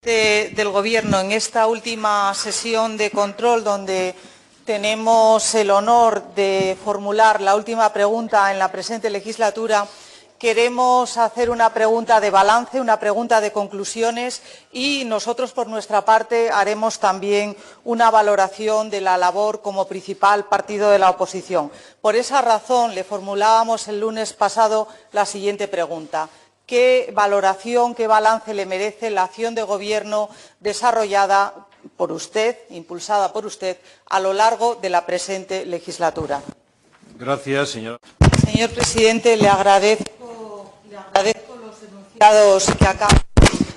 del Gobierno en esta última sesión de control, donde tenemos el honor de formular la última pregunta en la presente legislatura, queremos hacer una pregunta de balance, una pregunta de conclusiones, y nosotros, por nuestra parte, haremos también una valoración de la labor como principal partido de la oposición. Por esa razón, le formulábamos el lunes pasado la siguiente pregunta: ¿qué valoración, qué balance le merece la acción de Gobierno desarrollada por usted, impulsada por usted, a lo largo de la presente legislatura? Gracias, señora. Señor presidente, le agradezco los enunciados que acaba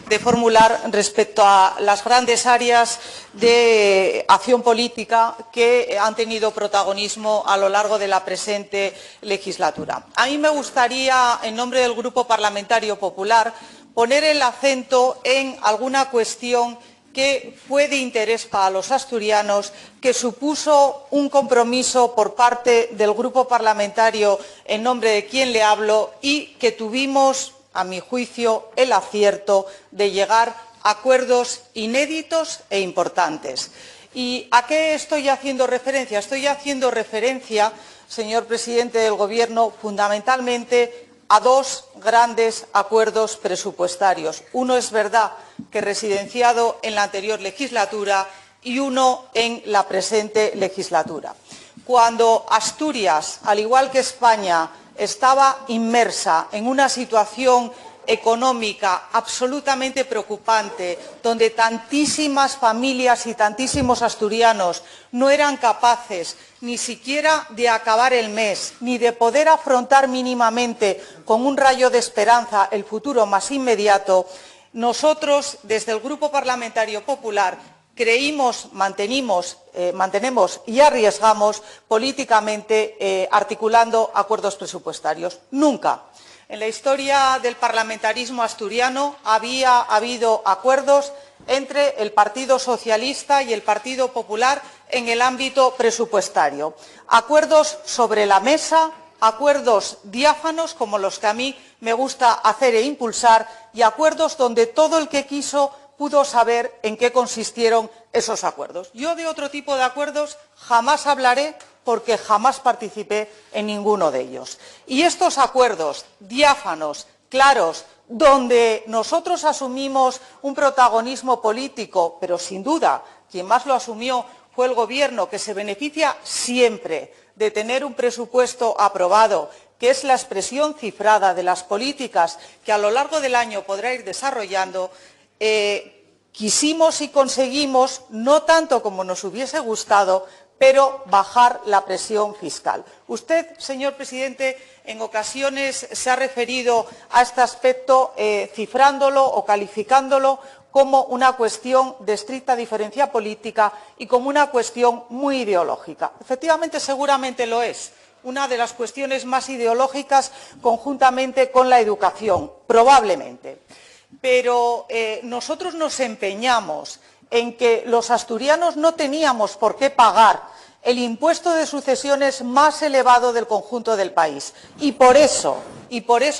de formular respecto a las grandes áreas de acción política que han tenido protagonismo a lo largo de la presente legislatura. A mí me gustaría, en nombre del Grupo Parlamentario Popular, poner el acento en alguna cuestión que fue de interés para los asturianos, que supuso un compromiso por parte del Grupo Parlamentario en nombre de quien le hablo, y que tuvimos, a mi juicio, el acierto de llegar a acuerdos inéditos e importantes. ¿Y a qué estoy haciendo referencia? Estoy haciendo referencia, señor presidente del Gobierno, fundamentalmente a dos grandes acuerdos presupuestarios. Uno, es verdad, que residenciado en la anterior legislatura, y uno en la presente legislatura. Cuando Asturias, al igual que España, estaba inmersa en una situación económica absolutamente preocupante, donde tantísimas familias y tantísimos asturianos no eran capaces ni siquiera de acabar el mes, ni de poder afrontar mínimamente con un rayo de esperanza el futuro más inmediato, nosotros, desde el Grupo Parlamentario Popular, mantenemos y arriesgamos políticamente articulando acuerdos presupuestarios. Nunca en la historia del parlamentarismo asturiano había habido acuerdos entre el Partido Socialista y el Partido Popular en el ámbito presupuestario. Acuerdos sobre la mesa, acuerdos diáfanos, como los que a mí me gusta hacer e impulsar, y acuerdos donde todo el que quiso pudo saber en qué consistieron esos acuerdos. Yo de otro tipo de acuerdos jamás hablaré, porque jamás participé en ninguno de ellos. Y estos acuerdos diáfanos, claros, donde nosotros asumimos un protagonismo político, pero sin duda quien más lo asumió fue el Gobierno, que se beneficia siempre de tener un presupuesto aprobado, que es la expresión cifrada de las políticas que a lo largo del año podrá ir desarrollando. Quisimos y conseguimos, no tanto como nos hubiese gustado, pero bajar la presión fiscal. Usted, señor presidente, en ocasiones se ha referido a este aspecto cifrándolo o calificándolo como una cuestión de estricta diferencia política y como una cuestión muy ideológica. Efectivamente, seguramente lo es. Una de las cuestiones más ideológicas, conjuntamente con la educación, probablemente. Pero nosotros nos empeñamos en que los asturianos no teníamos por qué pagar el impuesto de sucesiones más elevado del conjunto del país. Y por eso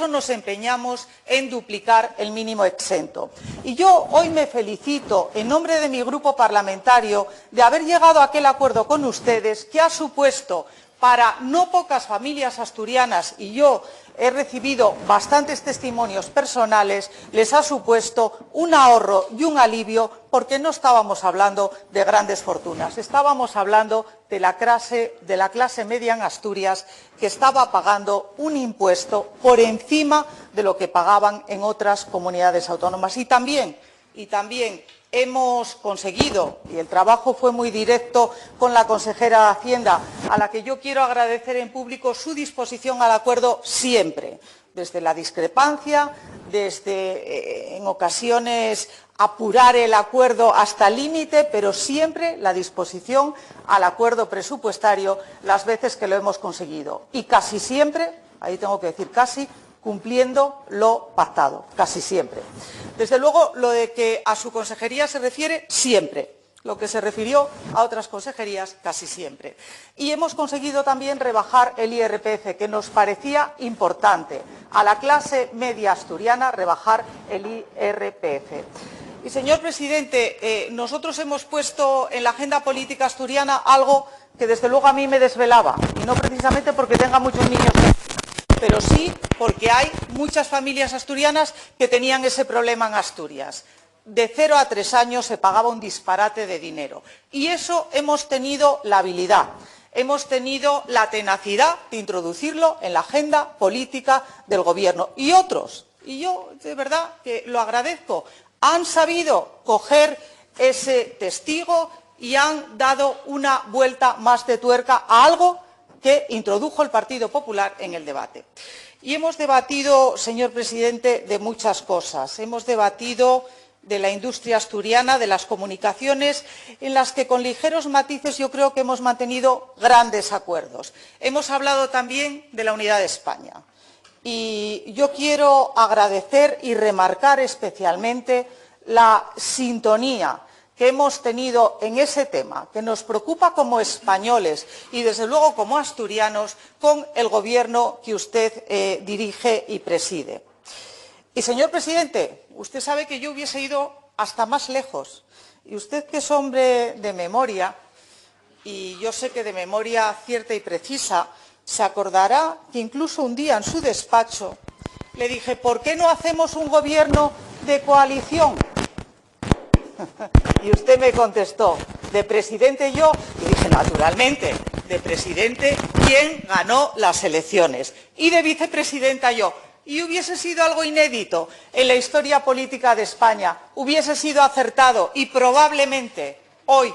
nos empeñamos en duplicar el mínimo exento. Y yo hoy me felicito, en nombre de mi grupo parlamentario, de haber llegado a aquel acuerdo con ustedes, que ha supuesto para no pocas familias asturianas, y yo he recibido bastantes testimonios personales, les ha supuesto un ahorro y un alivio, porque no estábamos hablando de grandes fortunas, estábamos hablando de la clase media en Asturias, que estaba pagando un impuesto por encima de lo que pagaban en otras comunidades autónomas. Y también hemos conseguido, y el trabajo fue muy directo con la consejera de Hacienda, a la que yo quiero agradecer en público su disposición al acuerdo siempre, desde la discrepancia, desde en ocasiones apurar el acuerdo hasta el límite, pero siempre la disposición al acuerdo presupuestario las veces que lo hemos conseguido. Y casi siempre, ahí tengo que decir casi, cumpliendo lo pactado, casi siempre. Desde luego, lo de que a su consejería se refiere, siempre. Lo que se refirió a otras consejerías, casi siempre. Y hemos conseguido también rebajar el IRPF, que nos parecía importante. A la clase media asturiana, rebajar el IRPF. Y, señor presidente, nosotros hemos puesto en la agenda política asturiana algo que desde luego a mí me desvelaba, y no precisamente porque tenga muchos niños, pero sí porque hay muchas familias asturianas que tenían ese problema en Asturias. De 0 a 3 años se pagaba un disparate de dinero. Y eso hemos tenido la habilidad, hemos tenido la tenacidad de introducirlo en la agenda política del Gobierno. Y otros, y yo de verdad que lo agradezco, han sabido coger ese testigo y han dado una vuelta más de tuerca a algo que introdujo el Partido Popular en el debate. Y hemos debatido, señor presidente, de muchas cosas. Hemos debatido de la industria asturiana, de las comunicaciones, en las que con ligeros matices yo creo que hemos mantenido grandes acuerdos. Hemos hablado también de la unidad de España. Y yo quiero agradecer y remarcar especialmente la sintonía que hemos tenido en ese tema, que nos preocupa como españoles y desde luego como asturianos, con el Gobierno que usted dirige y preside. Y, señor presidente, usted sabe que yo hubiese ido hasta más lejos. Y usted, que es hombre de memoria, y yo sé que de memoria cierta y precisa, se acordará que incluso un día en su despacho le dije: ¿por qué no hacemos un gobierno de coalición? Y usted me contestó: de presidente yo. Y dije: naturalmente, de presidente quien ganó las elecciones, y de vicepresidenta yo. Y hubiese sido algo inédito en la historia política de España, hubiese sido acertado, y probablemente hoy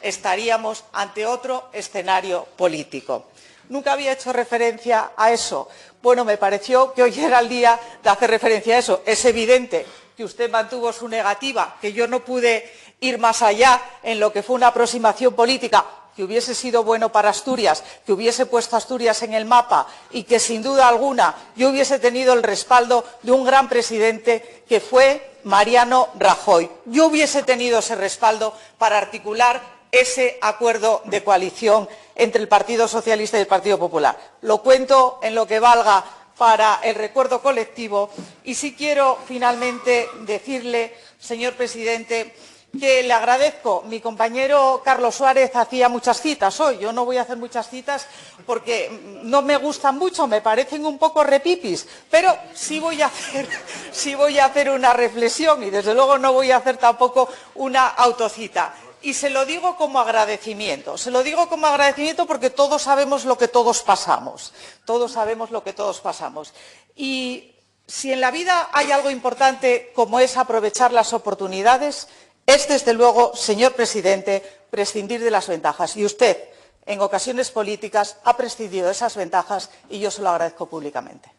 estaríamos ante otro escenario político. Nunca había hecho referencia a eso. Bueno, me pareció que hoy era el día de hacer referencia a eso. Es evidente que usted mantuvo su negativa, que yo no pude ir más allá en lo que fue una aproximación política que hubiese sido bueno para Asturias, que hubiese puesto a Asturias en el mapa y que, sin duda alguna, yo hubiese tenido el respaldo de un gran presidente que fue Mariano Rajoy. Yo hubiese tenido ese respaldo para articular ese acuerdo de coalición entre el Partido Socialista y el Partido Popular. Lo cuento en lo que valga para el recuerdo colectivo. Y sí quiero finalmente decirle, señor presidente, que le agradezco. Mi compañero Carlos Suárez hacía muchas citas hoy. Yo no voy a hacer muchas citas porque no me gustan mucho, me parecen un poco repipis, pero sí voy a hacer una reflexión, y desde luego no voy a hacer tampoco una autocita. Y se lo digo como agradecimiento. Se lo digo como agradecimiento porque todos sabemos lo que todos pasamos. Todos sabemos lo que todos pasamos. Y si en la vida hay algo importante como es aprovechar las oportunidades, es, desde luego, señor presidente, prescindir de las ventajas. Y usted, en ocasiones políticas, ha prescindido de esas ventajas, y yo se lo agradezco públicamente.